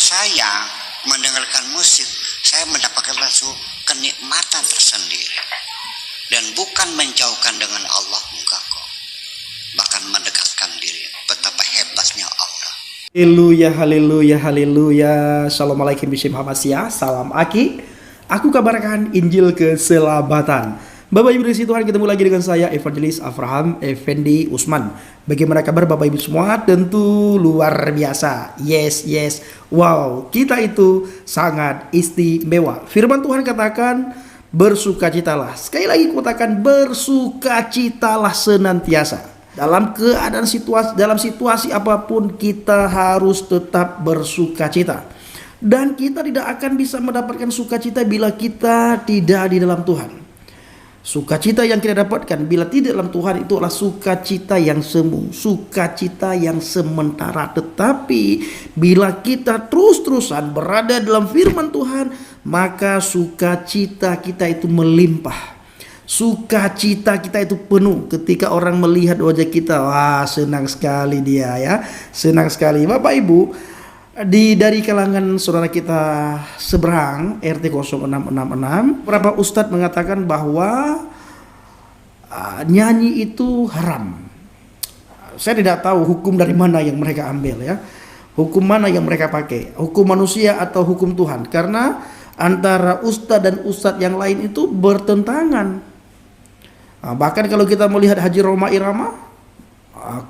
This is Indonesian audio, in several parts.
saya mendengarkan musik, saya mendapatkan langsung kenikmatan tersendiri. Dan bukan menjauhkan dengan Allah, enggak kok. Bahkan mendekatkan diri. Betapa hebatnya Allah. Haleluya, haleluya, haleluya. Assalamualaikum warahmatullahi wabarakatuh. Salam Aki. Aku kabarkan Injil keselamatan. Bapak Ibu di Tuhan, ketemu lagi dengan saya Evangelis Avraham Effendi Usman. Bagaimana kabar Bapak Ibu semua? Tentu luar biasa. Yes. Wow, kita itu sangat istimewa. Firman Tuhan katakan, bersukacitalah. Sekali lagi katakan, bersukacitalah senantiasa. Dalam keadaan situasi apapun kita harus tetap bersukacita. Dan kita tidak akan bisa mendapatkan sukacita bila kita tidak di dalam Tuhan. Sukacita yang kita dapatkan bila tidak dalam Tuhan itu adalah sukacita yang semu, sukacita yang sementara. Tetapi bila kita terus-terusan berada dalam firman Tuhan, maka sukacita kita itu melimpah. Sukacita kita itu penuh ketika orang melihat wajah kita. Wah, senang sekali dia ya. Senang sekali. Bapak Ibu, dari kalangan saudara kita seberang RT 0666, beberapa ustadz mengatakan bahwa nyanyi itu haram. Saya tidak tahu hukum dari mana yang mereka ambil ya. Hukum mana yang mereka pakai? Hukum manusia atau hukum Tuhan? Karena antara ustadz dan ustadz yang lain itu bertentangan. Bahkan kalau kita melihat Haji Roma Irama,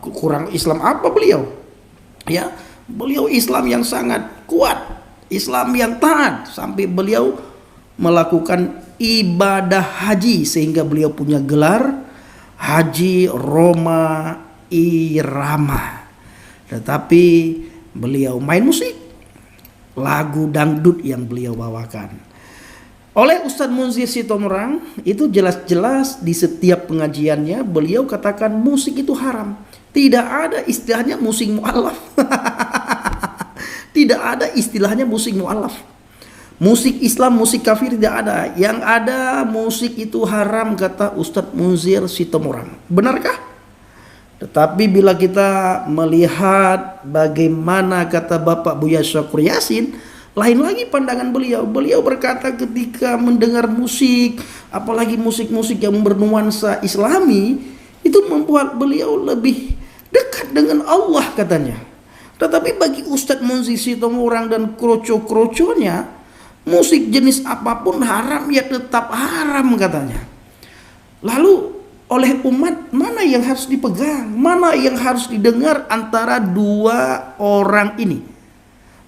kurang Islam apa beliau? Ya, beliau Islam yang sangat kuat, Islam yang taat, sampai beliau melakukan ibadah haji sehingga beliau punya gelar Haji Roma Irama. Tetapi beliau main musik, lagu dangdut yang beliau bawakan. Oleh Ustadz Munzir Sitomorang itu jelas-jelas di setiap pengajiannya beliau katakan musik itu haram. Tidak ada istilahnya musik mu'alaf. Tidak ada istilahnya musik mu'alaf. Musik Islam, musik kafir tidak ada. Yang ada musik itu haram kata Ustadz Munzir Sitomorang. Benarkah? Tetapi bila kita melihat bagaimana kata Bapak Buya Syakur Yasin, lain lagi pandangan beliau. Beliau berkata ketika mendengar musik, apalagi musik-musik yang bernuansa Islami, itu membuat beliau lebih dekat dengan Allah katanya. Tetapi bagi Ustadz Munzir Sitomorang dan kroco-kroconya, musik jenis apapun haram ya tetap haram katanya. Lalu oleh umat mana yang harus dipegang? Mana yang harus didengar antara dua orang ini?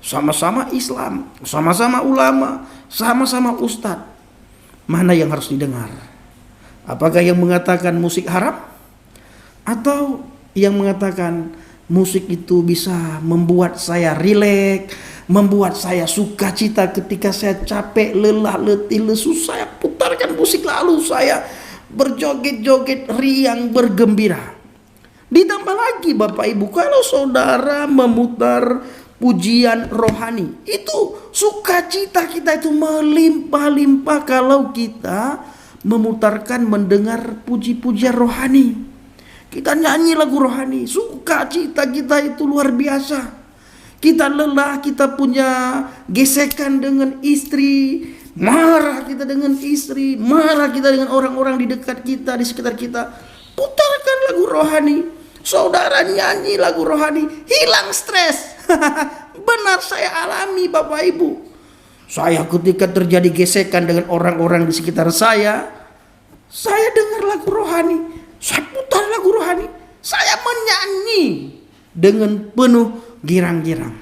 Sama-sama Islam, sama-sama ulama, sama-sama ustadz. Mana yang harus didengar? Apakah yang mengatakan musik haram? Atau yang mengatakan musik itu bisa membuat saya rileks, membuat saya sukacita ketika saya capek, lelah, letih, lesu, saya putarkan musik lalu saya berjoget-joget riang, bergembira. Ditambah lagi Bapak Ibu, kalau saudara memutar pujian rohani, itu sukacita kita itu melimpah-limpah kalau kita memutarkan mendengar puji-pujian rohani. Kita nyanyi lagu rohani, sukacita kita itu luar biasa. Kita lelah, kita punya gesekan dengan istri, marah kita dengan istri, marah kita dengan orang-orang di dekat kita, di sekitar kita. Putarkan lagu rohani. Saudara nyanyi lagu rohani, hilang stres. Benar saya alami Bapak Ibu. Saya ketika terjadi gesekan dengan orang-orang di sekitar saya dengar lagu rohani, saya putar lagu rohani, saya menyanyi dengan penuh girang-girang.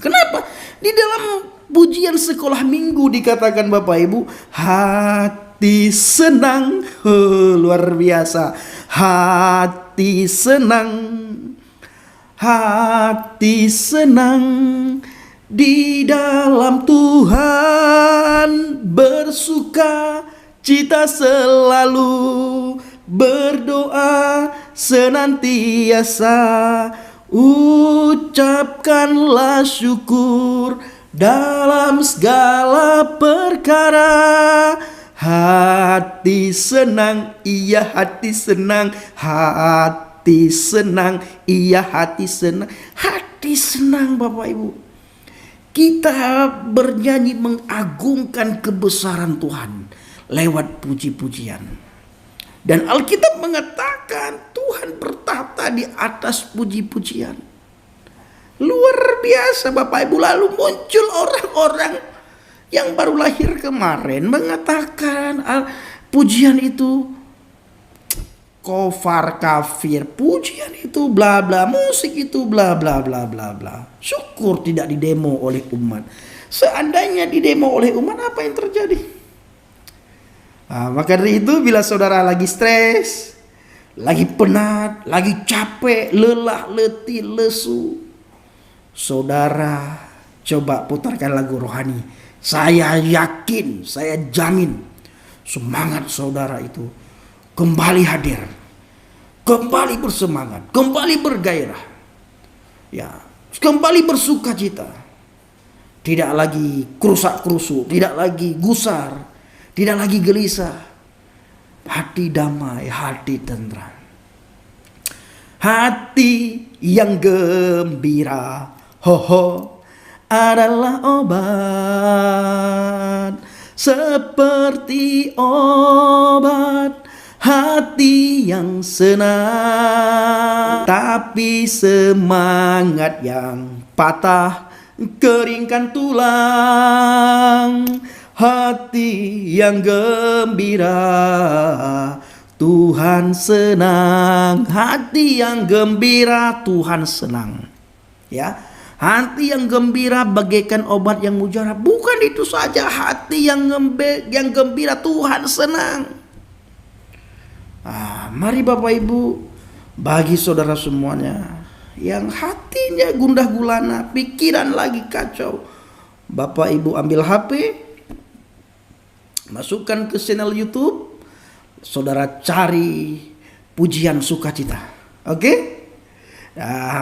Kenapa? Di dalam pujian sekolah minggu dikatakan Bapak Ibu, hati senang, luar biasa. Hati senang di dalam Tuhan, bersuka cita selalu, berdoa senantiasa, ucapkanlah syukur dalam segala perkara. Hati senang, iya hati senang, hati senang, iya hati senang. Hati senang Bapak Ibu. kita bernyanyi mengagungkan kebesaran Tuhan lewat puji-pujian. Dan Alkitab mengatakan Tuhan bertahta di atas puji-pujian. Luar biasa Bapak Ibu. Lalu muncul orang-orang yang baru lahir kemarin mengatakan pujian itu kofar, kafir, pujian itu bla bla, musik itu bla bla bla bla bla. Syukur tidak didemo oleh umat. Seandainya didemo oleh umat, apa yang terjadi? Maka dari itu bila saudara lagi stres, lagi penat, lagi capek, lelah, letih, lesu, saudara coba putarkan lagu rohani. Saya yakin, saya jamin semangat saudara itu kembali hadir, kembali bersemangat, kembali bergairah, ya, kembali bersukacita. Tidak lagi kerusak-kerusuk, tidak lagi gusar, tidak lagi gelisah. Hati damai, hati tentram. Hati yang gembira, adalah obat, seperti obat hati yang senang. Tapi semangat yang patah keringkan tulang. Hati yang gembira Tuhan senang. Hati yang gembira Tuhan senang. Ya, hati yang gembira bagaikan obat yang mujarab. Bukan itu saja, hati yang gembira Tuhan senang. Mari Bapak Ibu, bagi saudara semuanya yang hatinya gundah gulana, pikiran lagi kacau, Bapak Ibu ambil HP, masukkan ke channel YouTube, saudara cari pujian sukacita. Oke?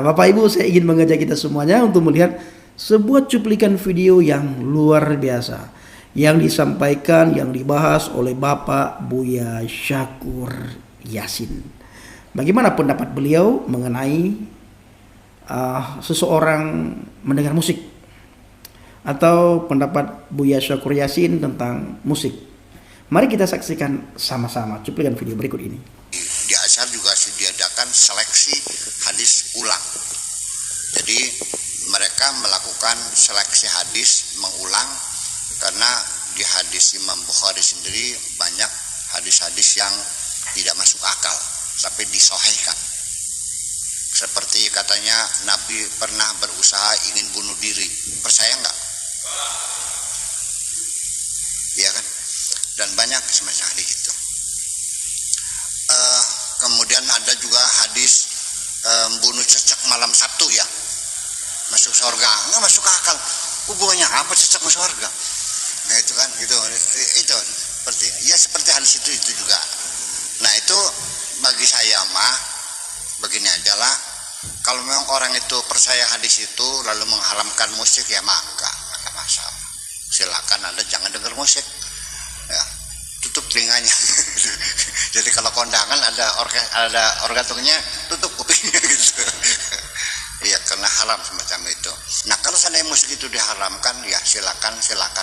Bapak Ibu, saya ingin mengajak kita semuanya untuk melihat sebuah cuplikan video yang luar biasa yang disampaikan, yang dibahas oleh Bapak Buya Syakur Yasin. Bagaimana pendapat beliau mengenai seseorang mendengar musik, atau pendapat Buya Syakur Yasin tentang musik. Mari kita saksikan sama-sama cuplikan video berikut ini. Di Azhar juga diadakan seleksi hadis ulang. Jadi mereka melakukan seleksi hadis mengulang, karena di hadis Imam Bukhari sendiri banyak hadis-hadis yang tidak masuk akal sampai disahihkan. Seperti katanya Nabi pernah berusaha ingin bunuh diri. Percaya nggak? Iya kan? Dan banyak semacam hadis itu. Kemudian ada juga hadis bunuh cecak malam Sabtu ya, masuk surga. Nggak masuk akal. Hubungannya apa cecak masuk surga? Nah itu kan, itu seperti hadis itu juga. Nah itu bagi saya mah begini ajalah, kalau memang orang itu percaya hadis itu lalu mengharamkan musik, ya maka masalah. Silakan Anda jangan dengar musik, ya, tutup telinganya. Jadi kalau kondangan ada organturnya, tutup kupingnya gitu. Ya karena haram semacam itu. Nah kalau seandainya musik itu diharamkan, ya silakan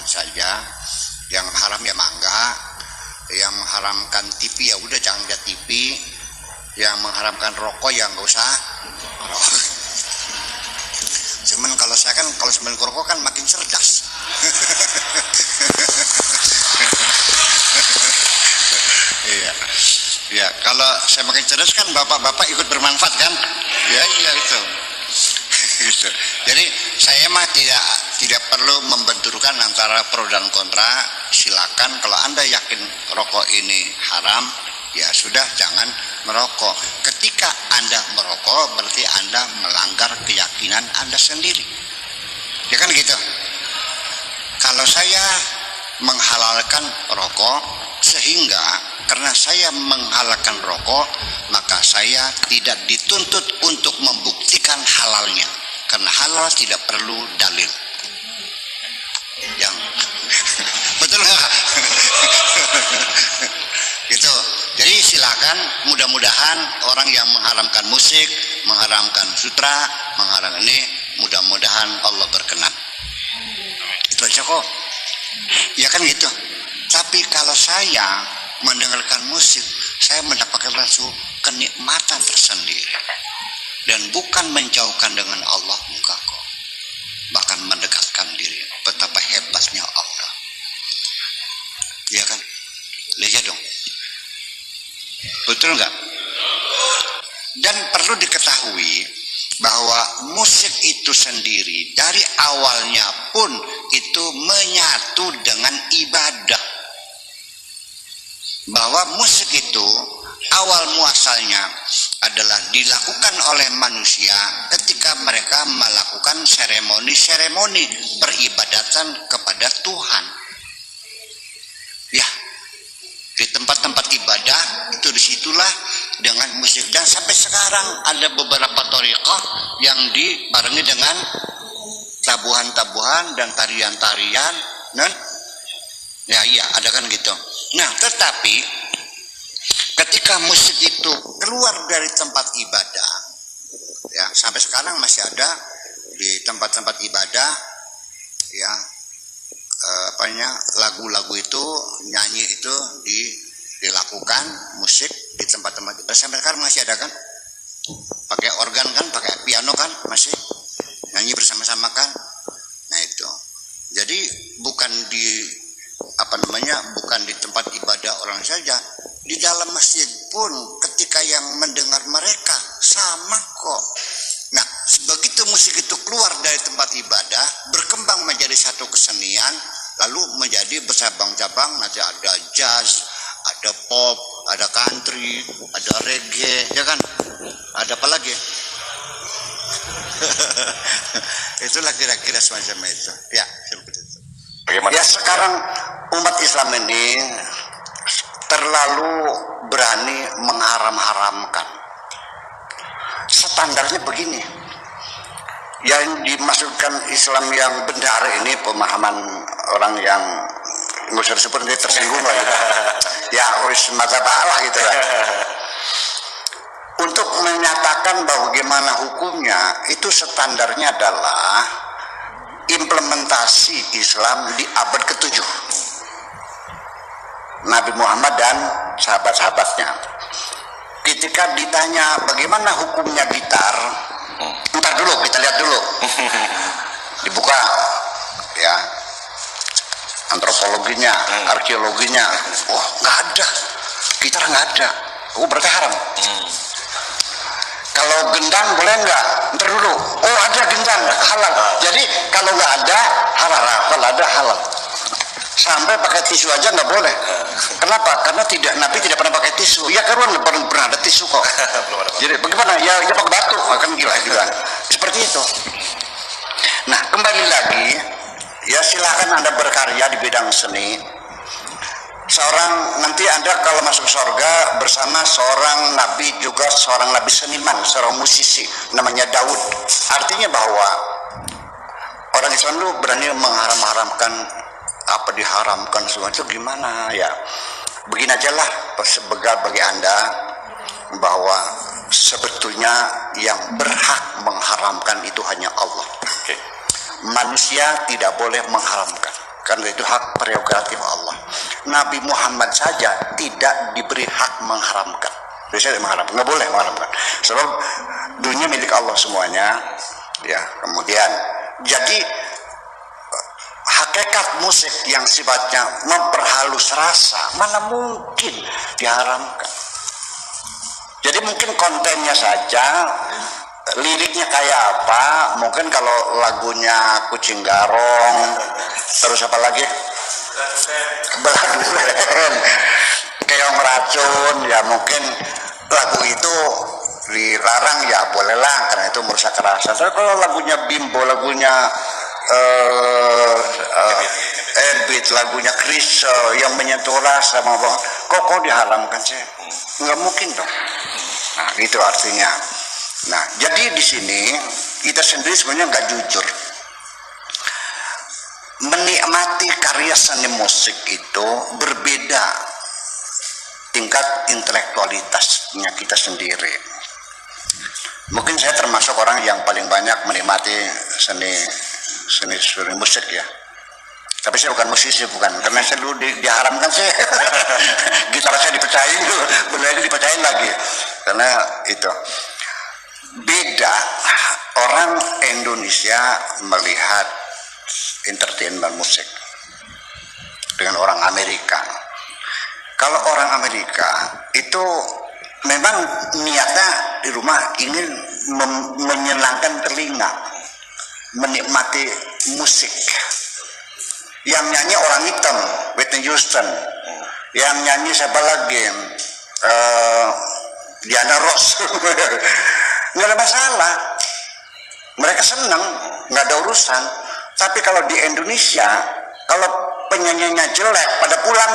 saja. Yang haram ya mangga. Yang mengharamkan TV ya udah jangan lihat TV. Yang mengharamkan rokok ya nggak usah. Cuman kalau saya kan kalau sambil rokok kan makin cerdas. Iya. Ya, kalau saya makin cerdas kan bapak-bapak ikut bermanfaat kan? Ya iya itu. Gitu. Jadi saya mah tidak perlu membenturkan antara pro dan kontra. Silakan kalau Anda yakin rokok ini haram, ya sudah jangan merokok. Ketika Anda merokok berarti Anda melanggar keyakinan Anda sendiri. Ya kan gitu. Kalau saya menghalalkan rokok, sehingga karena saya menghalalkan rokok, maka saya tidak dituntut untuk membuktikan halalnya, karena halal tidak perlu dalil. Yang betul nggak? Gitu. Jadi silakan, mudah-mudahan orang yang mengharamkan musik, mengharamkan sutra, mengharamkan ini, mudah-mudahan Allah berkenan. Gitu aja kok. Ya kan gitu. Tapi kalau saya mendengarkan musik, saya mendapatkan rasa kenikmatan tersendiri. Dan bukan menjauhkan dengan Allah enggak kok. Bahkan mendekatkan diri. Betapa hebatnya Allah. Ya kan? Lihat dong. Betul enggak? Dan perlu diketahui bahwa musik itu sendiri dari awalnya pun itu menyatu dengan ibadah. Bahwa musik itu awal muasalnya adalah dilakukan oleh manusia ketika mereka melakukan seremoni-seremoni peribadatan kepada Tuhan. Ya, di tempat-tempat ibadah itu disitulah dengan musik. Dan sampai sekarang ada beberapa thariqah yang dibarengi dengan tabuhan-tabuhan dan tarian-tarian, nah, ya iya ada kan gitu. Nah, tetapi ketika musik itu keluar dari tempat ibadah, ya sampai sekarang masih ada di tempat-tempat ibadah, ya lagu-lagu itu, nyanyi itu dilakukan musik di tempat-tempat ibadah. Sampai sekarang masih ada kan? Pakai organ kan, pakai piano kan, masih nyanyi bersama-sama kan? Nah itu. Jadi bukan bukan di tempat ibadah orang saja, di dalam masjid pun ketika yang mendengar mereka sama kok. Nah, begitu musik itu keluar dari tempat ibadah, berkembang menjadi satu kesenian, lalu menjadi bercabang-cabang, nanti ada jazz, ada pop, ada country, ada reggae, ya kan? Ada apa lagi? Itulah kira-kira semacam itu. Ya, seperti itu. Bagaimana? Ya sekarang umat Islam ini terlalu berani mengharam-haramkan. Standarnya begini. Yang dimasukkan Islam yang benar ini pemahaman orang yang nggak usah disebut nanti tersinggung lah gitu. Ya harus mazhab Allah gitu lah. Untuk menyatakan bahwa bagaimana hukumnya itu standarnya adalah implementasi Islam di abad ke-7 Nabi Muhammad dan sahabat-sahabatnya. Ketika ditanya bagaimana hukumnya gitar, ntar dulu kita lihat dulu, dibuka ya antropologinya, arkeologinya. Oh nggak ada, gitar nggak ada. Oh berarti haram. Kalau gendang boleh nggak? Ntar dulu. Oh ada gendang halal. Jadi kalau nggak ada halal, kalau ada halal. Sampai pakai tisu aja nggak boleh. Kenapa? Karena Nabi tidak pernah pakai tisu. Ya karuan pernah ada tisu kok. Jadi bagaimana? Ya pakai batu, kan gila juga. Seperti itu. Nah kembali lagi, ya silakan Anda berkarya di bidang seni. Nanti Anda kalau masuk surga bersama seorang nabi, juga seorang nabi seniman, seorang musisi namanya Daud. Artinya bahwa orang Islam itu berani mengharam-haramkan apa diharamkan semua itu gimana ya. Begini aja lah bagi Anda bahwa sebetulnya yang berhak mengharamkan itu hanya Allah. Manusia tidak boleh mengharamkan karena itu hak prerogatif Allah. Nabi Muhammad saja tidak diberi hak mengharamkan. Bisa mengharamkan, nggak boleh mengharamkan. Sebab dunia milik Allah semuanya. Ya, kemudian jadi hakikat musik yang sifatnya memperhalus rasa mana mungkin diharamkan. Jadi mungkin kontennya saja, liriknya kayak apa, mungkin kalau lagunya Kucing Garong, terus apa lagi? Keong Racun, ya mungkin lagu itu dilarang ya bolehlah karena itu merusak rasa. Tapi kalau lagunya Bimbo, lagunya Erbit, lagunya Chris yang menyentuh rasa, kok diharamkan sih? Nggak mungkin dong. Nah itu artinya. Nah jadi di sini kita sendiri sebenarnya nggak jujur. Menikmati karya seni musik itu berbeda tingkat intelektualitasnya kita sendiri. Mungkin saya termasuk orang yang paling banyak menikmati seni musik ya. Tapi saya bukan musisi, bukan. Karena saya dulu diharamkan saya. Gitar saya dipecahin dulu, benar dipecahin lagi. Karena itu beda orang Indonesia melihat entertainment musik dengan orang Amerika. Kalau orang Amerika itu memang niatnya di rumah ingin menyenangkan telinga, menikmati musik. Yang nyanyi orang hitam, Whitney Houston. Yang nyanyi siapa lagi? Diana Ross. Nggak ada masalah. Mereka senang, nggak ada urusan. Tapi kalau di Indonesia, kalau penyanyinya jelek, pada pulang.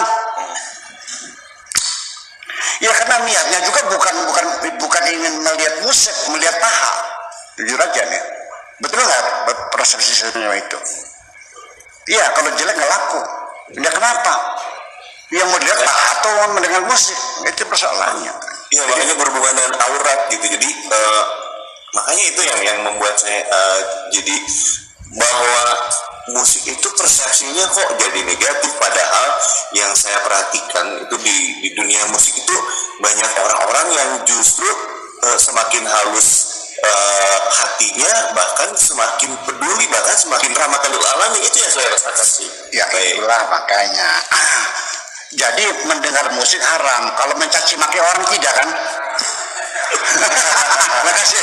Ya karena niatnya juga bukan ingin melihat musik, melihat paha. Jujur aja nih. Betul nggak persepsi saya itu? Iya, kalau jelek nggak laku. Ya kenapa? Yang mau dilihat paha atau mendengar musik, itu persoalannya. Iya, makanya berhubungan dengan aurat gitu. Jadi makanya itu yang membuat saya jadi bahwa musik itu persepsinya kok jadi negatif, padahal yang saya perhatikan itu di dunia musik itu banyak orang-orang yang justru semakin halus hatinya, bahkan semakin peduli, bahkan semakin ramah lil alamin. Itu yang saya rasakan sih. Ya itulah makanya. Jadi mendengar musik haram, kalau mencaci maki orang tidak kan? Terima kasih.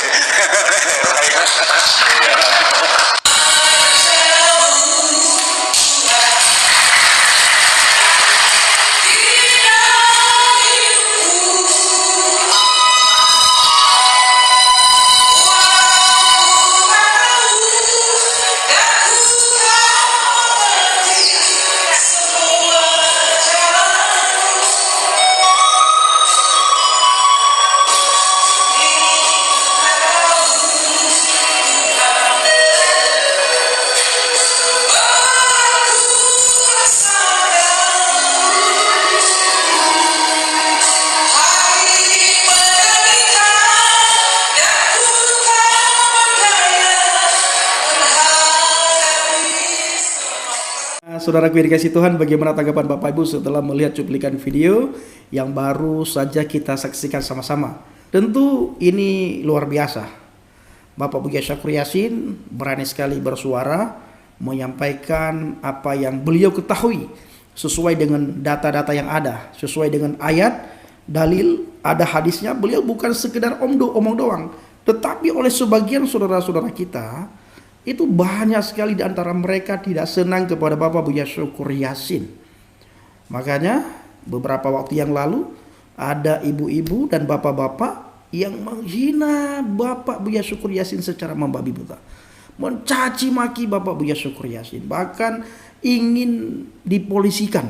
Saudaraku yang dikasih Tuhan, bagaimana tanggapan Bapak Ibu setelah melihat cuplikan video yang baru saja kita saksikan sama-sama? Tentu ini luar biasa. Bapak Buya Syakur Yasin berani sekali bersuara, menyampaikan apa yang beliau ketahui sesuai dengan data-data yang ada, sesuai dengan ayat, dalil, ada hadisnya. Beliau bukan sekedar omong doang, tetapi oleh sebagian saudara-saudara kita itu banyak sekali di antara mereka tidak senang kepada Bapak Buya Syakur Yasin. Makanya beberapa waktu yang lalu ada ibu-ibu dan bapak-bapak yang menghina Bapak Buya Syakur Yasin secara membabi buta, mencaci maki Bapak Buya Syakur Yasin, bahkan ingin dipolisikan,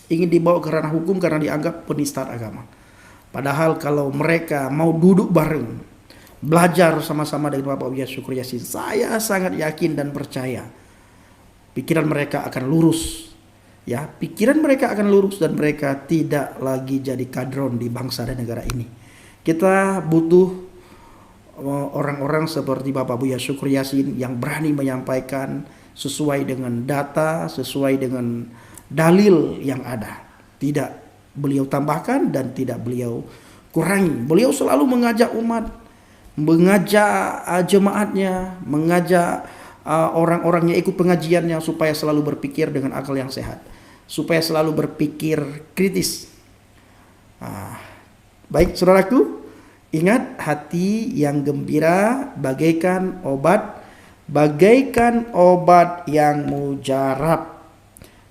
ingin dibawa ke ranah hukum karena dianggap penistaan agama. Padahal kalau mereka mau duduk bareng, belajar sama-sama dengan Bapak Buya Syakur Yasin, saya sangat yakin dan percaya pikiran mereka akan lurus. Ya, pikiran mereka akan lurus dan mereka tidak lagi jadi kadron di bangsa dan negara ini. Kita butuh orang-orang seperti Bapak Buya Syakur Yasin yang berani menyampaikan sesuai dengan data, sesuai dengan dalil yang ada. Tidak beliau tambahkan dan tidak beliau kurangi. Beliau selalu mengajak umat, mengajak jemaatnya, mengajak orang-orang yang ikut pengajiannya supaya selalu berpikir dengan akal yang sehat, supaya selalu berpikir kritis. Baik saudaraku, ingat, hati yang gembira bagaikan obat yang mujarab,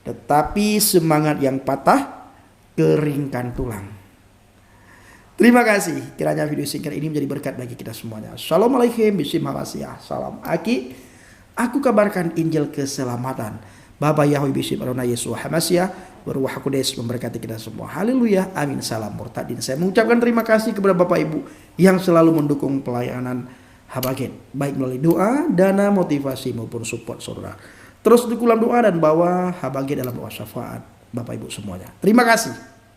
tetapi semangat yang patah keringkan tulang. Terima kasih. Kiranya video singkat ini menjadi berkat bagi kita semuanya. Assalamualaikum bismillahirrahmanirrahim. Salam Aki. Aku kabarkan Injil keselamatan. Bapa Yahweh Bishop Arona Yesus Hamasia. Berwah Kudus memberkati kita semua. Haleluya. Amin. Salam murtadin. Saya mengucapkan terima kasih kepada Bapak Ibu yang selalu mendukung pelayanan Habagen, baik melalui doa, dana, motivasi maupun support saudara. Terus dukung dalam doa dan bawa Habagen dalam doa syafaat Bapak Ibu semuanya. Terima kasih.